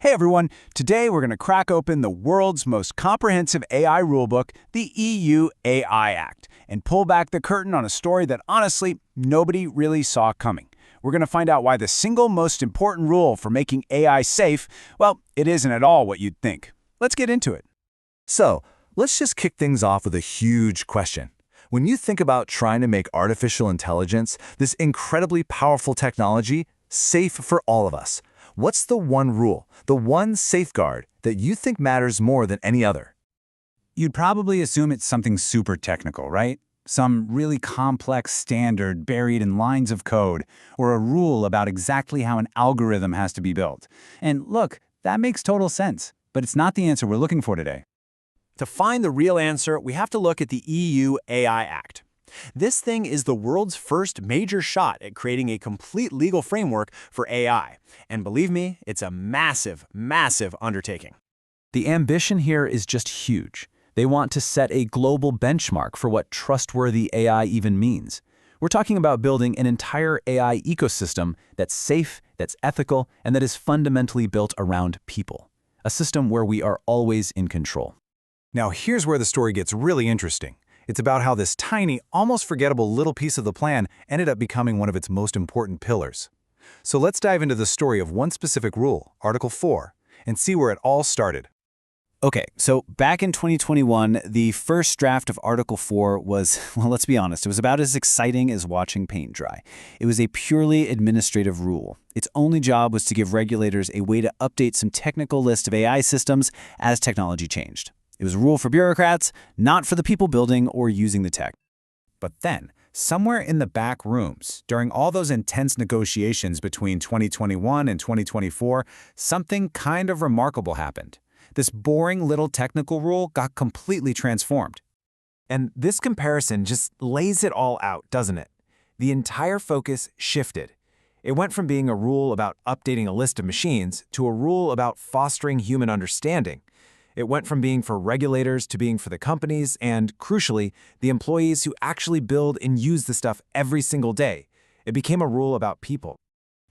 Hey everyone, today we're going to crack open the world's most comprehensive AI rulebook, the EU AI Act, and pull back the curtain on a story that honestly, nobody really saw coming. We're going to find out why the single most important rule for making AI safe, well, it isn't at all what you'd think. Let's get into it. So, let's just kick things off with a huge question. When you think about trying to make artificial intelligence, this incredibly powerful technology, safe for all of us, what's the one rule, the one safeguard that you think matters more than any other? You'd probably assume it's something super technical, right? Some really complex standard buried in lines of code, or a rule about exactly how an algorithm has to be built. And look, that makes total sense, but it's not the answer we're looking for today. To find the real answer, we have to look at the EU AI Act. This thing is the world's first major shot at creating a complete legal framework for AI. And believe me, it's a massive, massive undertaking. The ambition here is just huge. They want to set a global benchmark for what trustworthy AI even means. We're talking about building an entire AI ecosystem that's safe, that's ethical, and that is fundamentally built around people. A system where we are always in control. Now here's where the story gets really interesting. It's about how this tiny, almost forgettable little piece of the plan ended up becoming one of its most important pillars. So let's dive into the story of one specific rule, Article 4, and see where it all started. Okay, so back in 2021, the first draft of Article 4 was, well, let's be honest, it was about as exciting as watching paint dry. It was a purely administrative rule. Its only job was to give regulators a way to update some technical list of AI systems as technology changed. It was a rule for bureaucrats, not for the people building or using the tech. But then, somewhere in the back rooms, during all those intense negotiations between 2021 and 2024, something kind of remarkable happened. This boring little technical rule got completely transformed. And this comparison just lays it all out, doesn't it? The entire focus shifted. It went from being a rule about updating a list of machines to a rule about fostering human understanding. It went from being for regulators to being for the companies and, crucially, the employees who actually build and use the stuff every single day. It became a rule about people.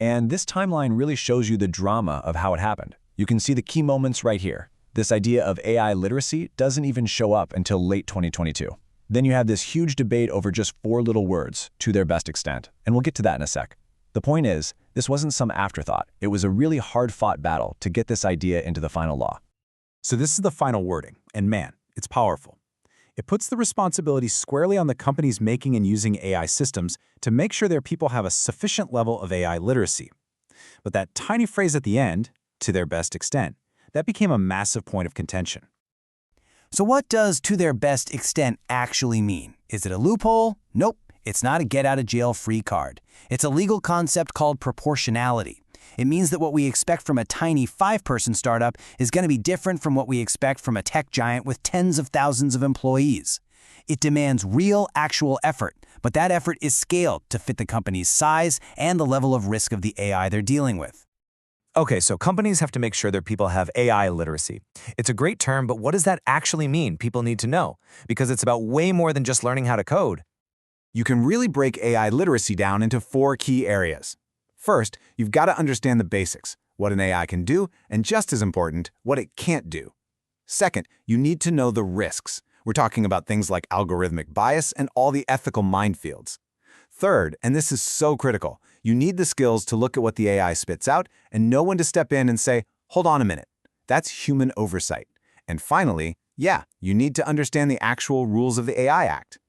And this timeline really shows you the drama of how it happened. You can see the key moments right here. This idea of AI literacy doesn't even show up until late 2022. Then you have this huge debate over just 4 little words, to their best extent, and we'll get to that in a sec. The point is, this wasn't some afterthought. It was a really hard-fought battle to get this idea into the final law. So this is the final wording, and man, it's powerful. It puts the responsibility squarely on the companies making and using AI systems to make sure their people have a sufficient level of AI literacy. But that tiny phrase at the end, to their best extent, that became a massive point of contention. So what does to their best extent actually mean? Is it a loophole? Nope, it's not a get-out-of-jail-free card. It's a legal concept called proportionality. It means that what we expect from a tiny 5-person startup is going to be different from what we expect from a tech giant with tens of thousands of employees. It demands real, actual effort, but that effort is scaled to fit the company's size and the level of risk of the AI they're dealing with. Okay, so companies have to make sure their people have AI literacy. It's a great term, but what does that actually mean? People need to know, because it's about way more than just learning how to code. You can really break AI literacy down into 4 key areas. First, you've got to understand the basics, what an AI can do, and just as important, what it can't do. Second, you need to know the risks. We're talking about things like algorithmic bias and all the ethical minefields. Third, and this is so critical, you need the skills to look at what the AI spits out and know when to step in and say, hold on a minute. That's human oversight. And finally, yeah, you need to understand the actual rules of the AI Act.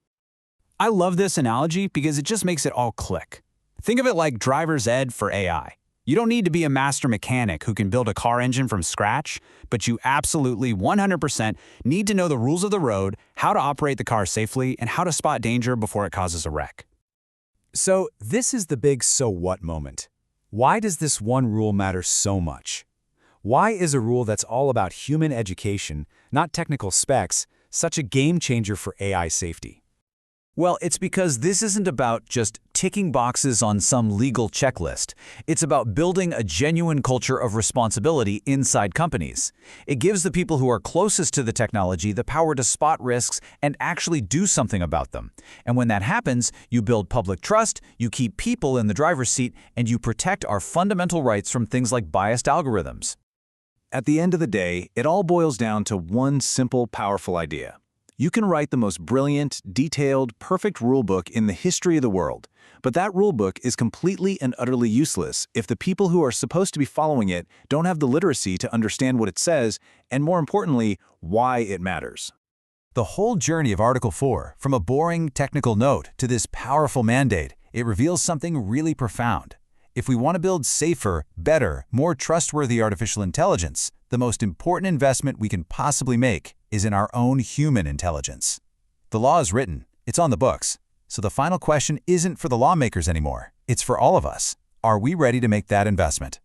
I love this analogy because it just makes it all click. Think of it like driver's ed for AI. You don't need to be a master mechanic who can build a car engine from scratch, but you absolutely 100% need to know the rules of the road, how to operate the car safely, and how to spot danger before it causes a wreck. So this is the big so what moment. Why does this one rule matter so much? Why is a rule that's all about human education, not technical specs, such a game changer for AI safety? Well, it's because this isn't about just ticking boxes on some legal checklist. It's about building a genuine culture of responsibility inside companies. It gives the people who are closest to the technology the power to spot risks and actually do something about them. And when that happens, you build public trust, you keep people in the driver's seat, and you protect our fundamental rights from things like biased algorithms. At the end of the day, it all boils down to one simple, powerful idea. You can write the most brilliant, detailed, perfect rulebook in the history of the world, but that rulebook is completely and utterly useless if the people who are supposed to be following it don't have the literacy to understand what it says, and more importantly, why it matters. The whole journey of Article 4, from a boring technical note to this powerful mandate, it reveals something really profound. If we want to build safer, better, more trustworthy artificial intelligence, the most important investment we can possibly make is in our own human intelligence. The law is written, it's on the books, so the final question isn't for the lawmakers anymore, it's for all of us. Are we ready to make that investment?